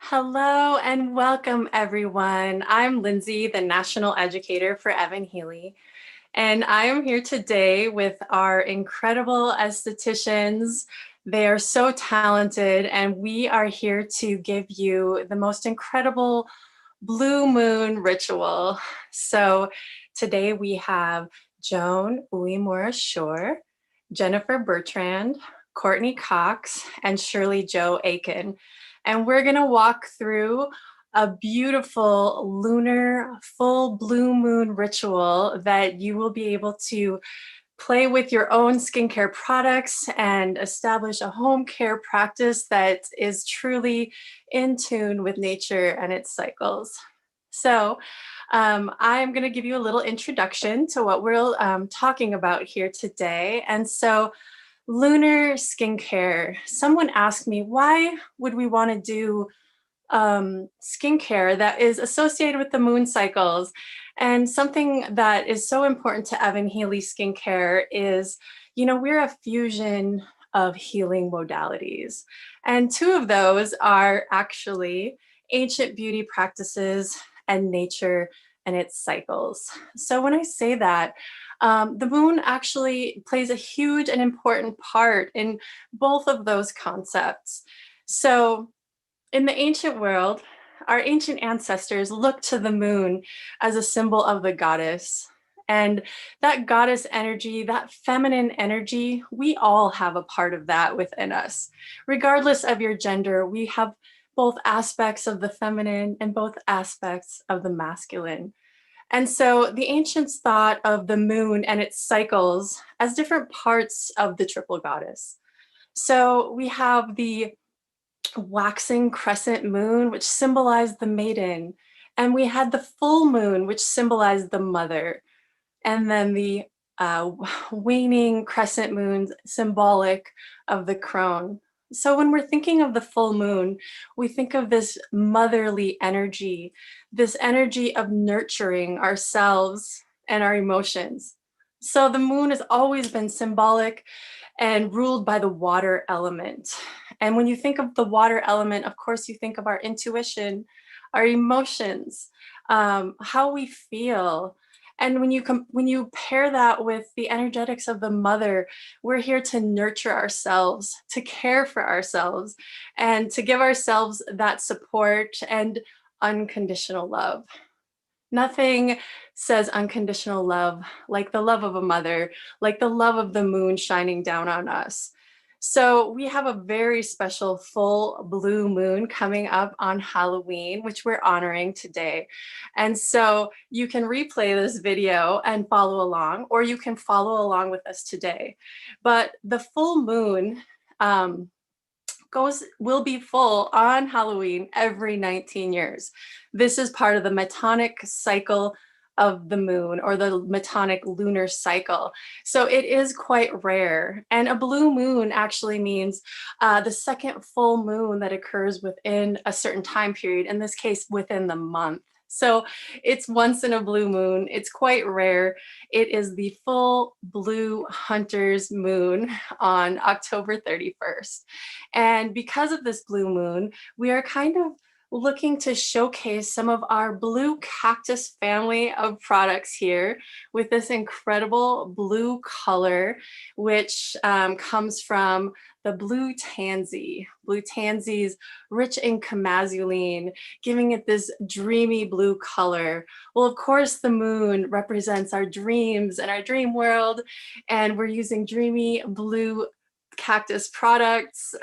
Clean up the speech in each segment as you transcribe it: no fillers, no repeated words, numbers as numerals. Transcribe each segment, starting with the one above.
Hello and welcome, everyone. I'm Lindsay, the National Educator for evanhealy, and I am here today with our incredible estheticians. They are so talented, and we are here to give you the most incredible blue moon ritual. So today we have Joan Uemura Shure, Jennifer Bertrand, Courtney Cox, and Shirley Aiken. And we're gonna walk through a beautiful lunar full blue moon ritual that you will be able to play with your own skincare products and establish a home care practice that is truly in tune with nature and its cycles. So I'm going to give you a little introduction to what we're talking about here today. And so lunar skincare. Someone asked me, why would we want to do skincare that is associated with the moon cycles? And something that is so important to evanhealy skincare is, we're a fusion of healing modalities. And two of those are actually ancient beauty practices and nature and its cycles. So when I say that, the moon actually plays a huge and important part in both of those concepts. So in the ancient world, our ancient ancestors looked to the moon as a symbol of the goddess. And that goddess energy, that feminine energy, we all have a part of that within us. Regardless of your gender, we have both aspects of the feminine and both aspects of the masculine. And so the ancients thought of the moon and its cycles as different parts of the triple goddess. So we have the waxing crescent moon, which symbolized the maiden. And we had the full moon, which symbolized the mother. And then the waning crescent moon, symbolic of the crone. So when we're thinking of the full moon, we think of this motherly energy, this energy of nurturing ourselves and our emotions. So the moon has always been symbolic and ruled by the water element. And when you think of the water element, of course, you think of our intuition, our emotions, how we feel. And when you pair that with the energetics of the mother, we're here to nurture ourselves, to care for ourselves, and to give ourselves that support and unconditional love. Nothing says unconditional love like the love of a mother, like the love of the moon shining down on us. So we have a very special full blue moon coming up on Halloween, which we're honoring today. And so you can replay this video and follow along, or you can follow along with us today. But the full moon will be full on Halloween every 19 years. This is part of the metonic cycle of the moon, or the metonic lunar cycle. So it is quite rare. And a blue moon actually means the second full moon that occurs within a certain time period, in this case, within the month. So it's once in a blue moon. It's quite rare. It is the full blue hunter's moon on October 31st. And because of this blue moon, we are kind of looking to showcase some of our blue cactus family of products here with this incredible blue color, which comes from the blue tansy. Blue tansies rich in chemazuline, giving it this dreamy blue color. Well, of course, the moon represents our dreams and our dream world, and we're using dreamy blue cactus products,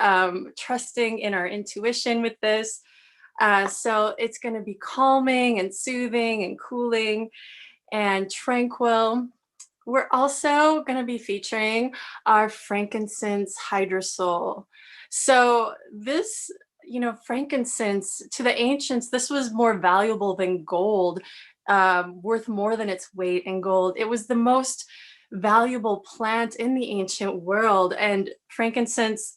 trusting in our intuition with this. So it's going to be calming and soothing and cooling and tranquil. We're also going to be featuring our frankincense hydrosol. So this, frankincense, to the ancients, this was more valuable than gold, worth more than its weight in gold. It was the most valuable plant in the ancient world, and frankincense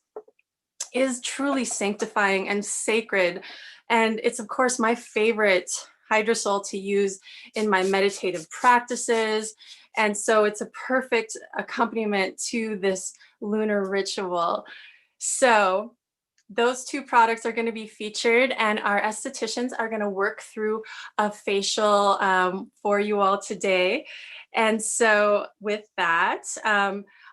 is truly sanctifying and sacred. And it's, of course, my favorite hydrosol to use in my meditative practices. And so it's a perfect accompaniment to this lunar ritual. So those two products are going to be featured, and our estheticians are going to work through a facial for you all today. And so with that,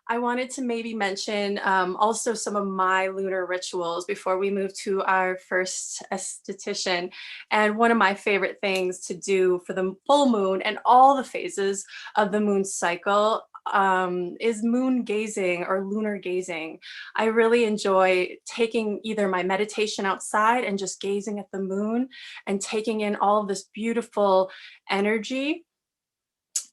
I wanted to maybe mention also some of my lunar rituals before we move to our first esthetician. And one of my favorite things to do for the full moon and all the phases of the moon cycle is moon gazing or lunar gazing. I really enjoy taking either my meditation outside and just gazing at the moon and taking in all of this beautiful energy.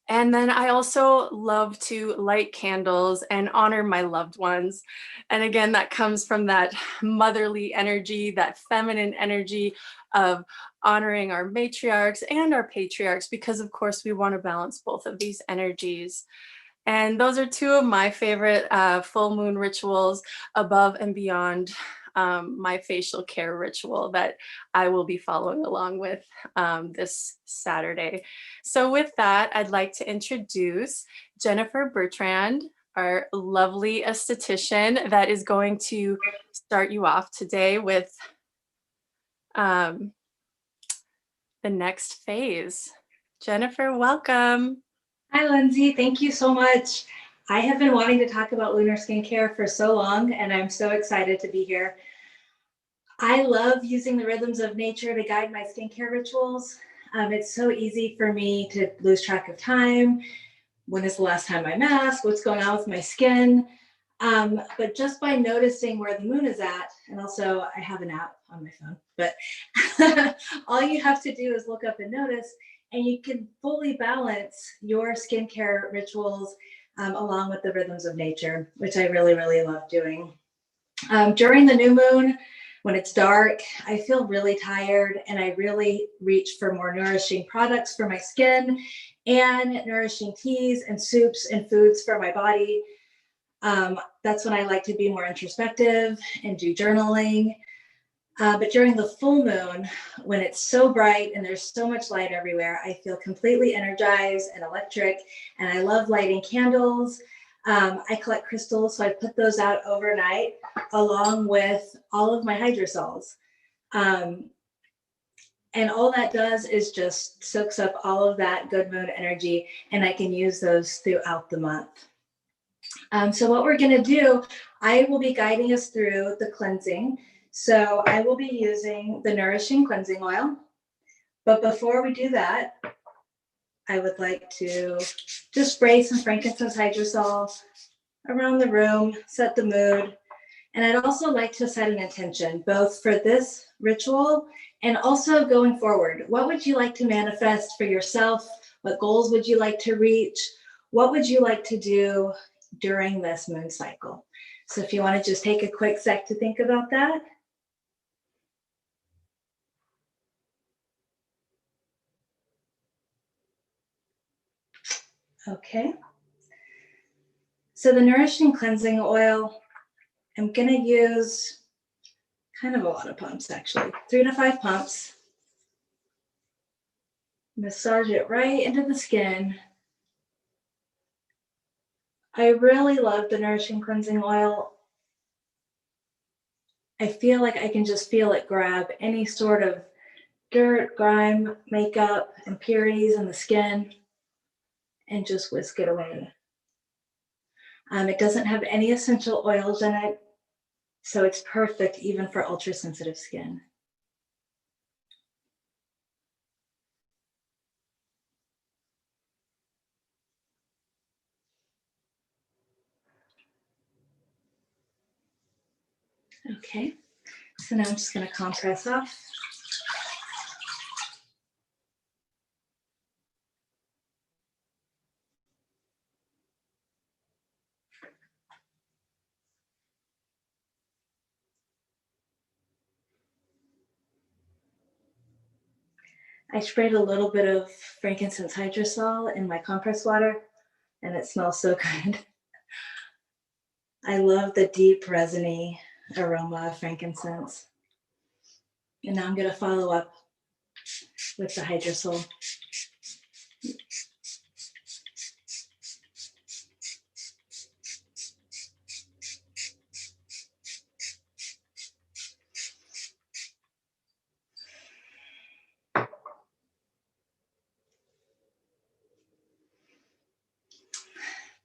And then I also love to light candles and honor my loved ones. And again, that comes from that motherly energy, that feminine energy of honoring our matriarchs and our patriarchs, because of course we want to balance both of these energies. And those are two of my favorite full moon rituals above and beyond my facial care ritual that I will be following along with this Saturday. So with that, I'd like to introduce Jennifer Bertrand, our lovely esthetician that is going to start you off today with the next phase. Jennifer, welcome. Hi, Lindsay. Thank you so much. I have been wanting to talk about lunar skincare for so long, and I'm so excited to be here. I love using the rhythms of nature to guide my skincare rituals. It's so easy for me to lose track of time. When is the last time I masked? What's going on with my skin? But just by noticing where the moon is at, and also I have an app on my phone, but all you have to do is look up and notice, and you can fully balance your skincare rituals along with the rhythms of nature, which I really, really love doing. During the new moon, when it's dark, I feel really tired, and I really reach for more nourishing products for my skin and nourishing teas and soups and foods for my body. That's when I like to be more introspective and do journaling. But during the full moon, when it's so bright and there's so much light everywhere, I feel completely energized and electric, and I love lighting candles. I collect crystals, so I put those out overnight along with all of my hydrosols. And all that does is just soaks up all of that good moon energy, and I can use those throughout the month. So what we're going to do, I will be guiding us through the cleansing. So I will be using the Nourishing cleansing oil. But before we do that, I would like to just spray some frankincense hydrosol around the room, set the mood. And I'd also like to set an intention, both for this ritual and also going forward. What would you like to manifest for yourself? What goals would you like to reach? What would you like to do during this moon cycle? So if you want to just take a quick sec to think about that. Okay. So the Nourishing cleansing oil, I'm going to use kind of a lot of pumps, actually, 3 to 5 pumps. Massage it right into the skin. I really love the Nourishing cleansing oil. I feel like I can just feel it grab any sort of dirt, grime, makeup, impurities in the skin and just whisk it away. It doesn't have any essential oils in it, so it's perfect even for ultra sensitive skin. Okay, so now I'm just going to compress off. I sprayed a little bit of frankincense hydrosol in my compress water, and it smells so good. I love the deep resiny aroma of frankincense. And now I'm going to follow up with the hydrosol.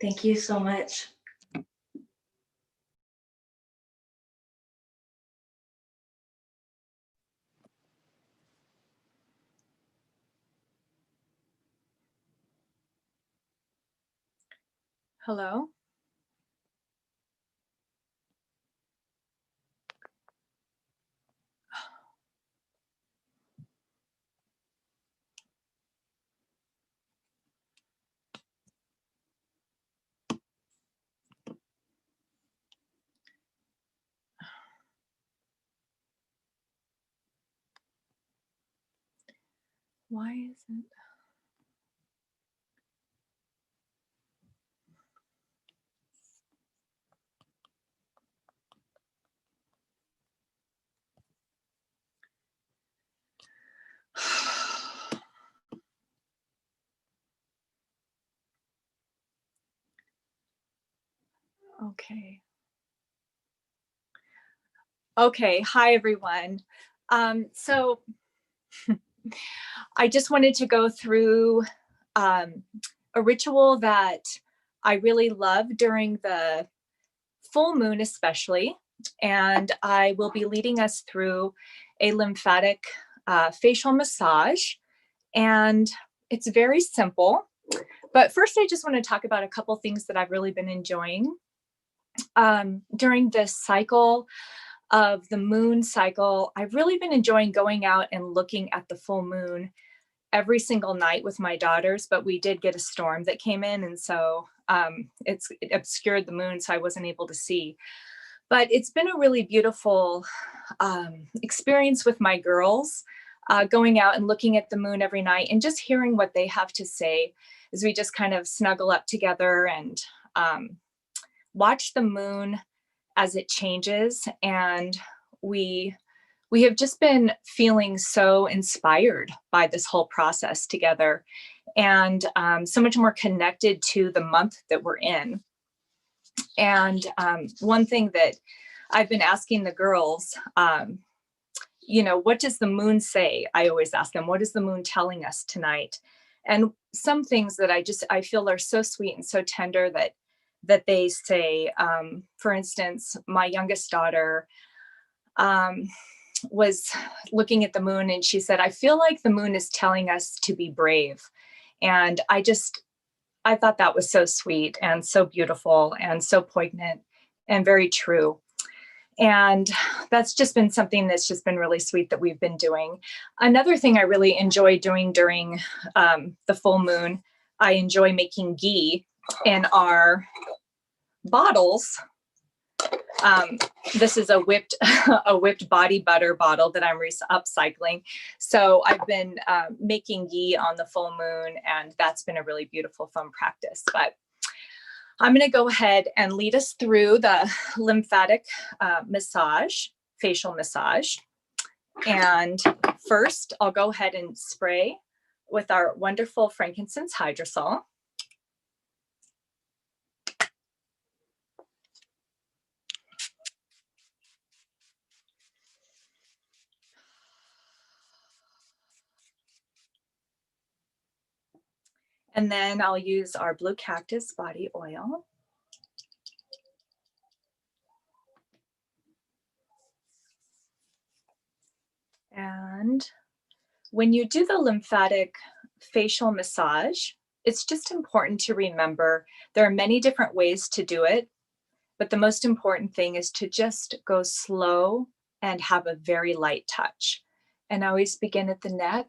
Thank you so much. Hello? Why isn't... Okay. Okay, hi everyone. So I just wanted to go through a ritual that I really love during the full moon especially, and I will be leading us through a lymphatic facial massage, and it's very simple. But first I just want to talk about a couple things that I've really been enjoying. During this cycle of the moon cycle, I've really been enjoying going out and looking at the full moon every single night with my daughters, but we did get a storm that came in, and so it obscured the moon, so I wasn't able to see. But it's been a really beautiful experience with my girls, going out and looking at the moon every night and just hearing what they have to say as we just kind of snuggle up together and watch the moon as it changes. And we have just been feeling so inspired by this whole process together, and so much more connected to the month that we're in. And one thing that I've been asking the girls, you know, what does the moon say? I always ask them, what is the moon telling us tonight? And some things that I feel are so sweet and so tender that they say, for instance, my youngest daughter was looking at the moon and she said, I feel like the moon is telling us to be brave. And I thought that was so sweet and so beautiful and so poignant and very true. And that's just been something that's just been really sweet that we've been doing. Another thing I really enjoy doing during the full moon, I enjoy making ghee in our bottles. This is a whipped body butter bottle that I'm upcycling. So I've been making ghee on the full moon, and that's been a really beautiful, fun practice. But I'm going to go ahead and lead us through the lymphatic massage, facial massage. And first, I'll go ahead and spray with our wonderful frankincense hydrosol. And then I'll use our blue cactus body oil. And when you do the lymphatic facial massage, it's just important to remember there are many different ways to do it, but the most important thing is to just go slow and have a very light touch. And I always begin at the neck.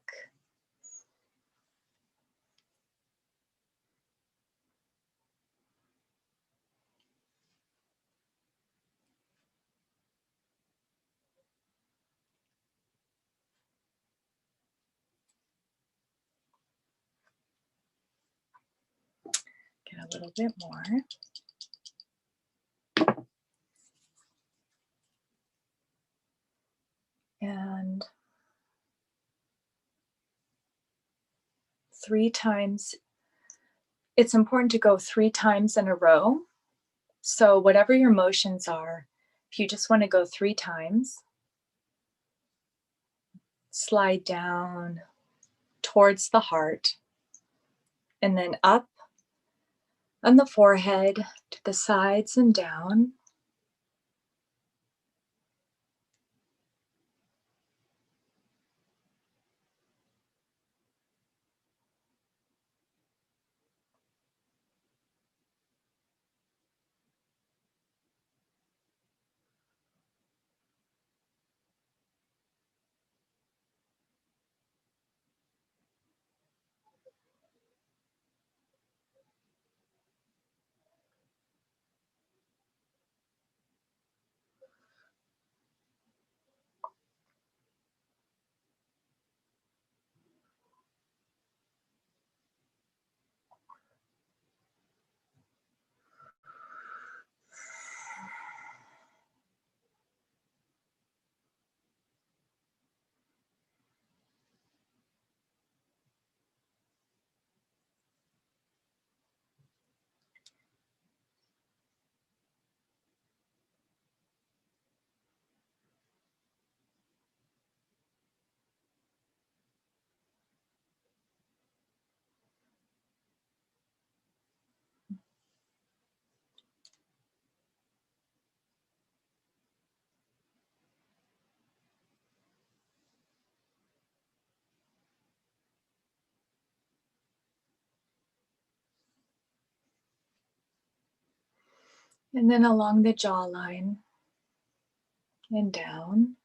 Get a little bit more. And 3 times. It's important to go 3 times in a row. So whatever your motions are, if you just want to go 3 times, slide down towards the heart, and then up on the forehead, to the sides and down. And then along the jawline and down.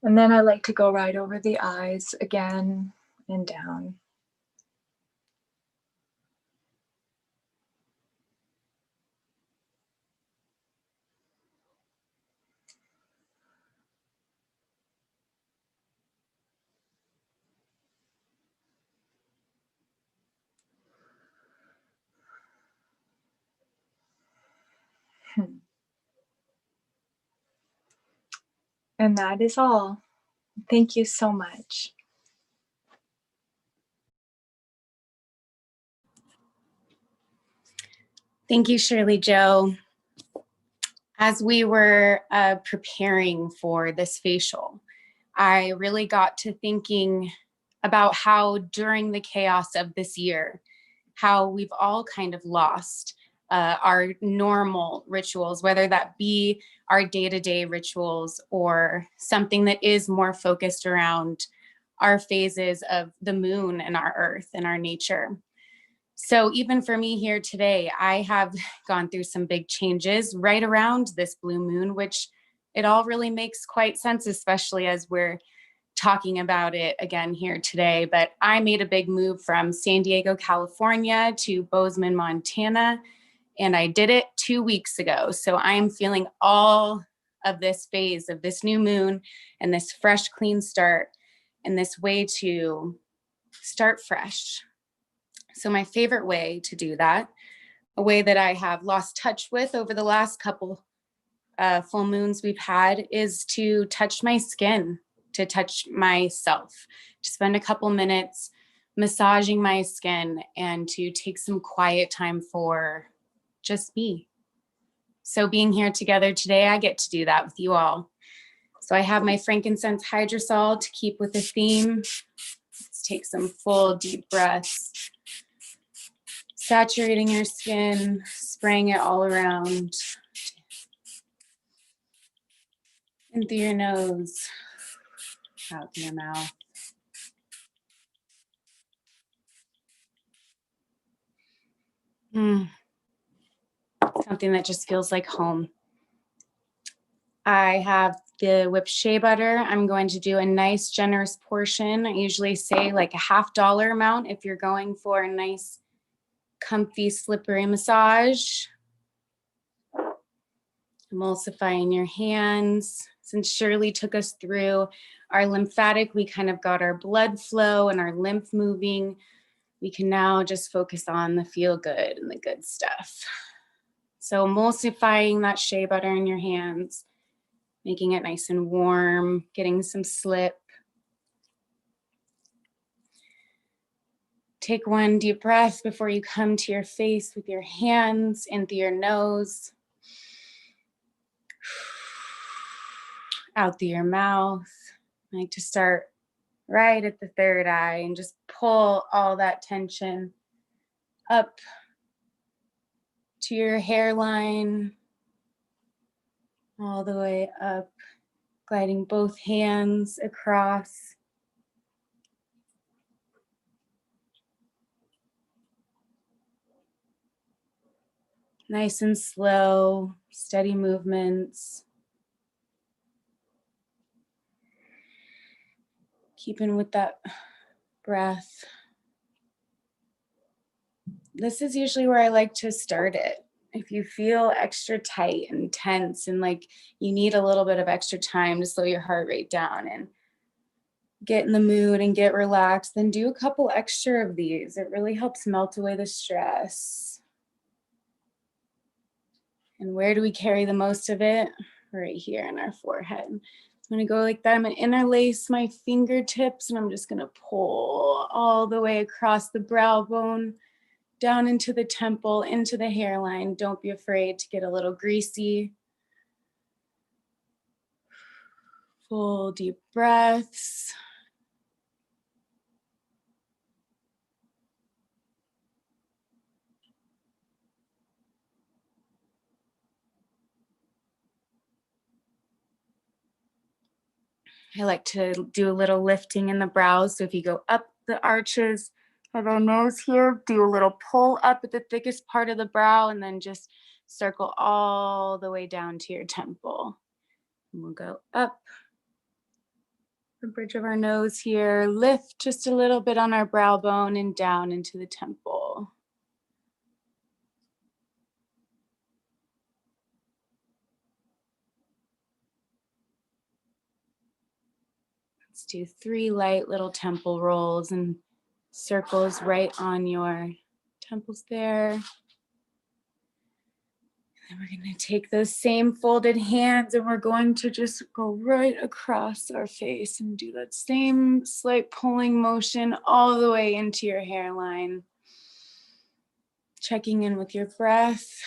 And then I like to go right over the eyes again and down. And that is all. Thank you so much. Thank you, Shirley Joe. As we were preparing for this facial, I really got to thinking about how during the chaos of this year, how we've all kind of lost our normal rituals, whether that be our day-to-day rituals or something that is more focused around our phases of the moon and our earth and our nature. So even for me here today, I have gone through some big changes right around this blue moon, which it all really makes quite sense, especially as we're talking about it again here today. But I made a big move from San Diego, California to Bozeman, Montana, and I did it 2 weeks ago. So I am feeling all of this phase of this new moon and this fresh, clean start and this way to start fresh. So my favorite way to do that, a way that I have lost touch with over the last couple full moons we've had, is to touch my skin, to touch myself, to spend a couple minutes massaging my skin and to take some quiet time for just me. So being here together today, I get to do that with you all. So I have my frankincense hydrosol to keep with the theme. Let's take some full deep breaths. Saturating your skin, spraying it all around. In through your nose, out through your mouth. Something that just feels like home. I have the whipped shea butter. I'm going to do a nice generous portion. I usually say like a $50 amount if you're going for a nice comfy slippery massage. Emulsifying your hands. Since Shirley took us through our lymphatic, we kind of got our blood flow and our lymph moving. We can now just focus on the feel good and the good stuff. So emulsifying that shea butter in your hands, making it nice and warm, getting some slip. Take one deep breath before you come to your face with your hands in through your nose. out through your mouth. I like to start right at the third eye and just pull all that tension up to your hairline, all the way up, gliding both hands across. Nice and slow, steady movements. Keeping with that breath. This is usually where I like to start it. If you feel extra tight and tense and like you need a little bit of extra time to slow your heart rate down and get in the mood and get relaxed, then do a couple extra of these. It really helps melt away the stress. And where do we carry the most of it? Right here in our forehead. I'm gonna go like that. I'm gonna interlace my fingertips and I'm just gonna pull all the way across the brow bone, down into the temple, into the hairline. Don't be afraid to get a little greasy. Full deep breaths. I like to do a little lifting in the brows. So if you go up the arches of our nose here, do a little pull up at the thickest part of the brow and then just circle all the way down to your temple. And we'll go up the bridge of our nose here, lift just a little bit on our brow bone and down into the temple. Let's do 3 light little temple rolls and circles right on your temples there. And we're going to take those same folded hands and we're going to just go right across our face and do that same slight pulling motion all the way into your hairline. Checking in with your breath.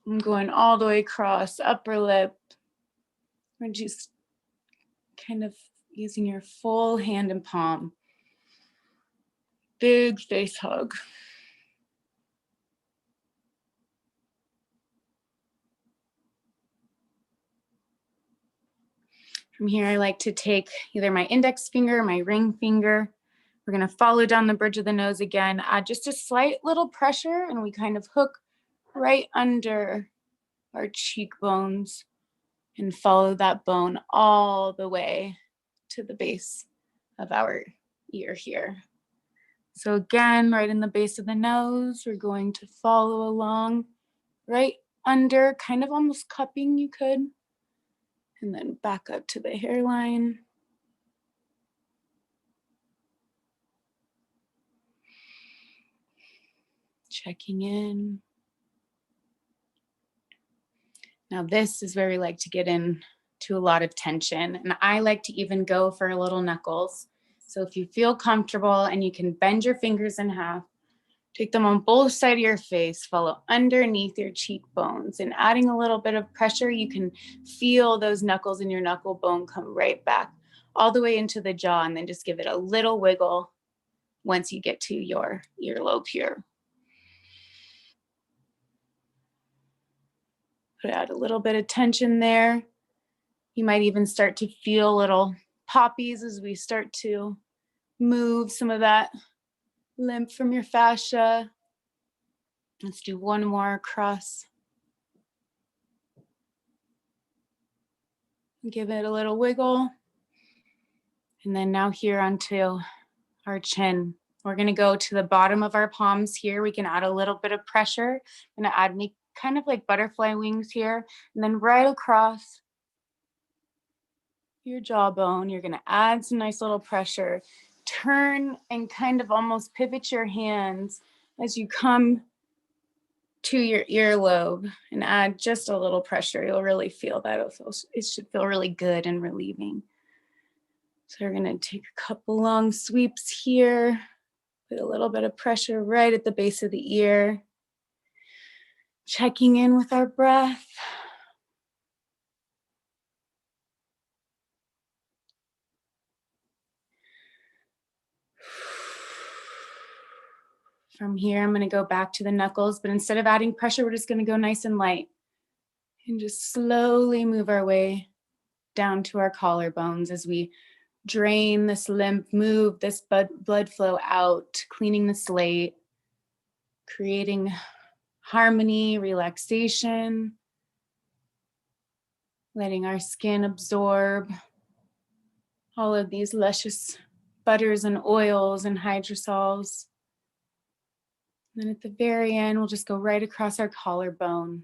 I'm going all the way across upper lip. We're just kind of using your full hand and palm. Big face hug. From here, I like to take either my index finger or my ring finger. We're gonna follow down the bridge of the nose again, add just a slight little pressure, and we kind of hook right under our cheekbones and follow that bone all the way to the base of our ear here. So again, right in the base of the nose, we're going to follow along right under, kind of almost cupping you could. And then back up to the hairline. Checking in. Now this is where we like to get in to a lot of tension. And I like to even go for little knuckles. So if you feel comfortable and you can bend your fingers in half, take them on both sides of your face, follow underneath your cheekbones, and adding a little bit of pressure, you can feel those knuckles in your knuckle bone come right back all the way into the jaw, and then just give it a little wiggle once you get to your earlobe here. Put out a little bit of tension there. You might even start to feel little poppies as we start to move some of that lymph from your fascia. Let's do one more across. Give it a little wiggle. And then now here onto our chin. We're gonna go to the bottom of our palms here. We can add a little bit of pressure. I'm gonna add me kind of like butterfly wings here. And then right across your jawbone, you're gonna add some nice little pressure. Turn and kind of almost pivot your hands as you come to your earlobe and add just a little pressure. You'll really feel that. It should feel really good and relieving. So we're gonna take a couple long sweeps here, put a little bit of pressure right at the base of the ear. Checking in with our breath. From here, I'm going to go back to the knuckles, but instead of adding pressure, we're just going to go nice and light and just slowly move our way down to our collarbones as we drain this lymph, move this blood flow out, cleaning the slate, creating harmony, relaxation, letting our skin absorb all of these luscious butters and oils and hydrosols. And then at the very end, we'll just go right across our collarbone.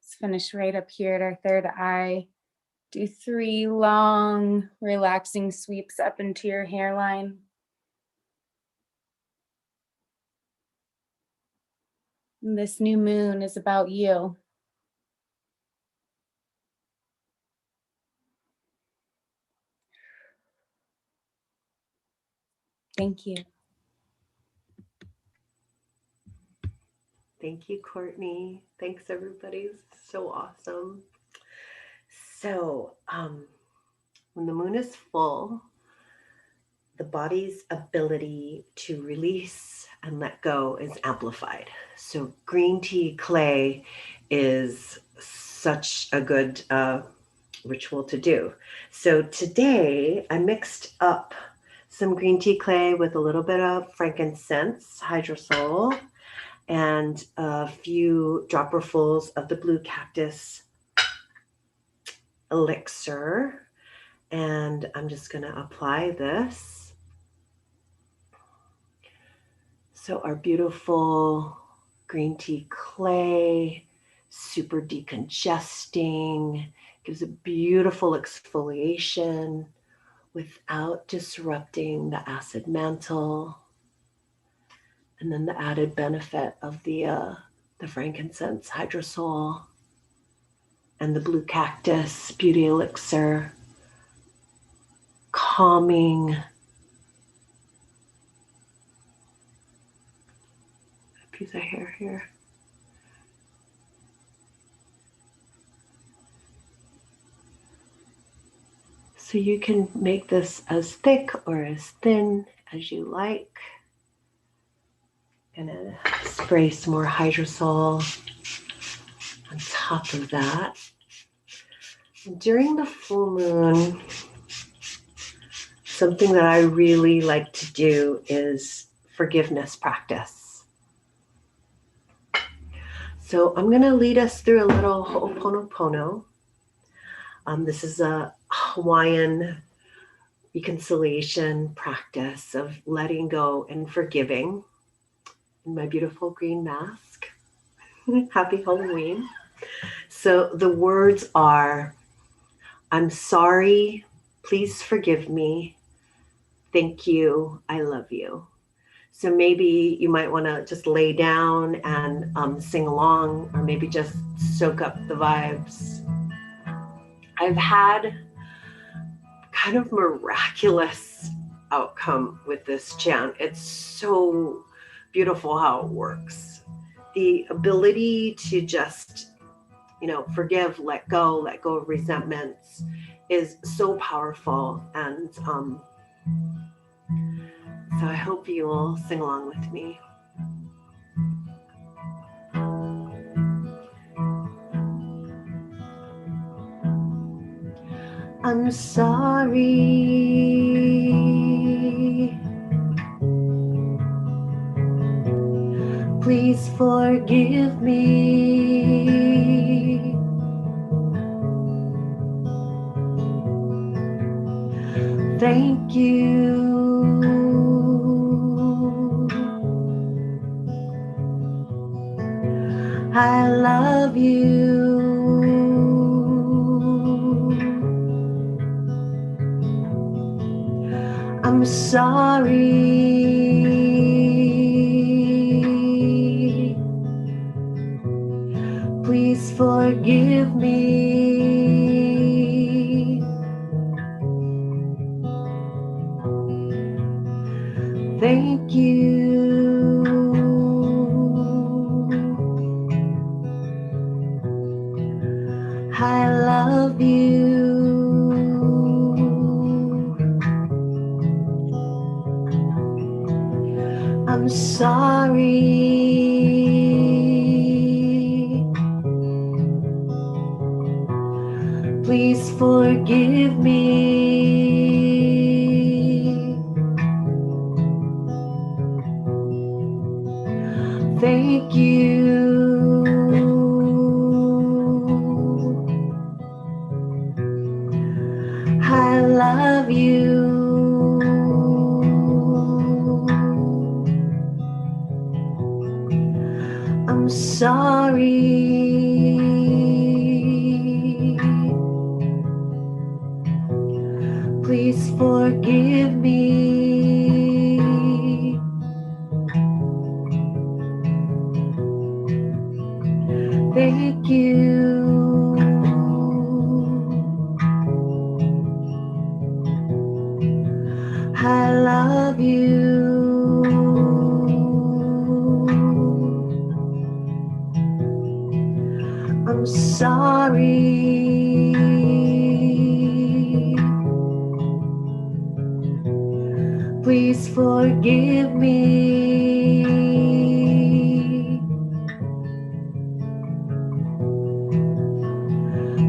Let's finish right up here at our third eye. Do 3 long, relaxing sweeps up into your hairline. And this new moon is about you. Thank you. Thank you, Courtney. Thanks, everybody. So awesome. So, when the moon is full, the body's ability to release and let go is amplified. So, green tea clay is such a good ritual to do. So, today I mixed up some green tea clay with a little bit of frankincense, hydrosol, and a few dropperfuls of the blue cactus elixir. And I'm just going to apply this. So our beautiful green tea clay, super decongesting, gives a beautiful exfoliation without disrupting the acid mantle. And then the added benefit of the frankincense, hydrosol, and the blue cactus beauty elixir, calming. A piece of hair here. So you can make this as thick or as thin as you like. Gonna spray some more hydrosol on top of that. During the full moon, something that I really like to do is forgiveness practice. So I'm gonna lead us through a little ho'oponopono. This is a Hawaiian reconciliation practice of letting go and forgiving. In my beautiful green mask. Happy Halloween. So the words are, I'm sorry, please forgive me, thank you, I love you. So maybe you might want to just lay down and sing along, or maybe just soak up the vibes. I've had kind of miraculous outcome with this chant. It's so beautiful how it works. The ability to just, forgive, let go of resentments is so powerful. And so I hope you will sing along with me. I'm sorry. Please forgive me. Thank you. I love you. I'm sorry. Please forgive me. Thank you. I love you. I'm sorry. Please forgive me. Thank you. I love you. I'm sorry. Please forgive me. Thank you. I love you. I'm sorry. Please forgive me.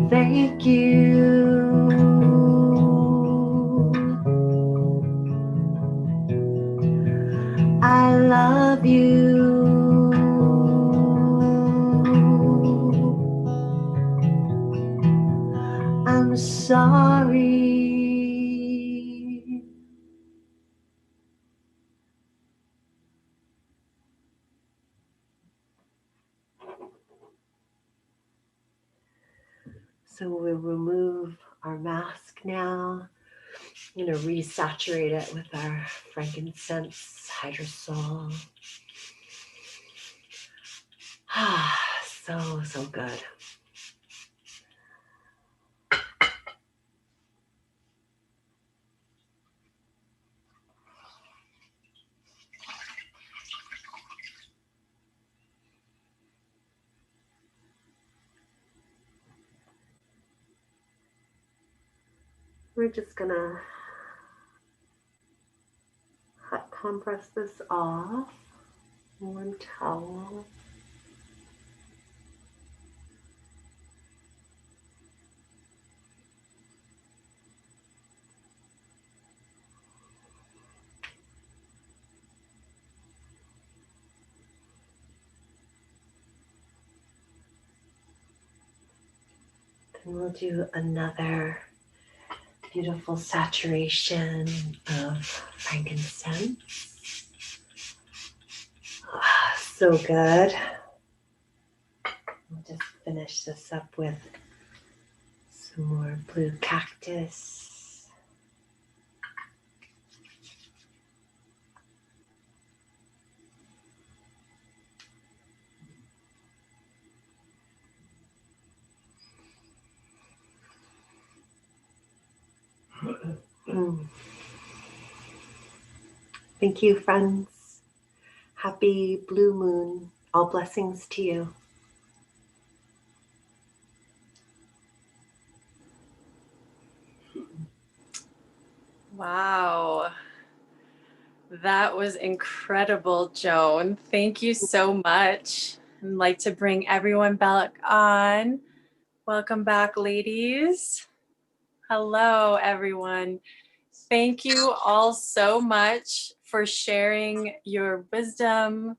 Thank you. I love you. I'm sorry. So we'll remove our mask now. I'm going to resaturate it with our frankincense hydrosol. Ah, so good. We're just gonna hot compress this off. Warm towel. Then we'll do another beautiful saturation of frankincense. Ah, so good. We'll just finish this up with some more blue cactus. Thank you, friends. Happy blue moon. All blessings to you. Wow. That was incredible, Joan. Thank you so much. I'd like to bring everyone back on. Welcome back, ladies. Hello, everyone. Thank you all so much for sharing your wisdom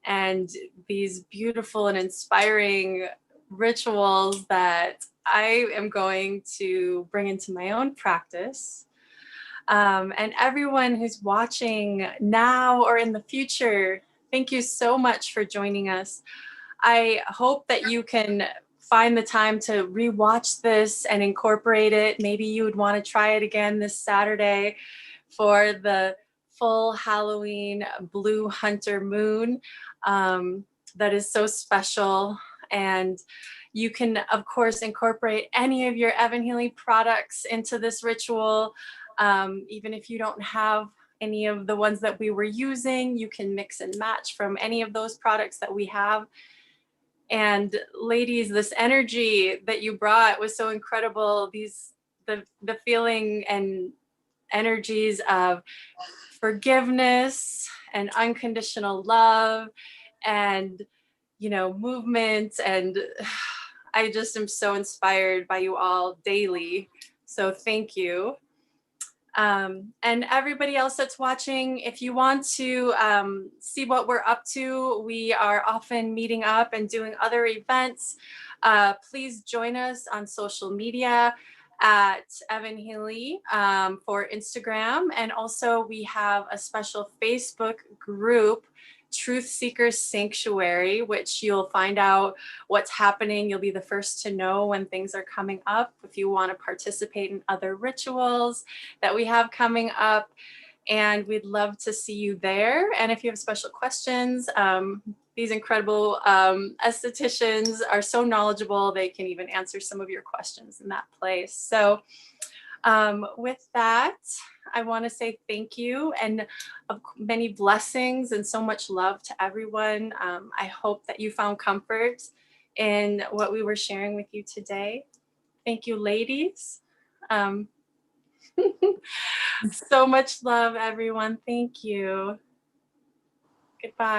and these beautiful and inspiring rituals that I am going to bring into my own practice. And everyone who's watching now or in the future, thank you so much for joining us. I hope that you can find the time to rewatch this and incorporate it. Maybe you would want to try it again this Saturday for the full Halloween blue hunter moon. That is so special. And you can, of course, incorporate any of your evanhealy products into this ritual. Even if you don't have any of the ones that we were using, you can mix and match from any of those products that we have. And ladies, this energy that you brought was so incredible. The feeling and energies of forgiveness and unconditional love and, movement. And I just am so inspired by you all daily. So thank you. And everybody else that's watching, if you want to see what we're up to, we are often meeting up and doing other events. Please join us on social media at evanhealy for Instagram. And also we have a special Facebook group, Truth Seekers Sanctuary, which you'll find out what's happening. You'll be the first to know when things are coming up if you want to participate in other rituals that we have coming up. And we'd love to see you there. And if you have special questions, these incredible estheticians are so knowledgeable, they can even answer some of your questions in that place. So with that, I want to say thank you and many blessings and so much love to everyone. I hope that you found comfort in what we were sharing with you today. Thank you, ladies. So much love, everyone. Thank you. Goodbye.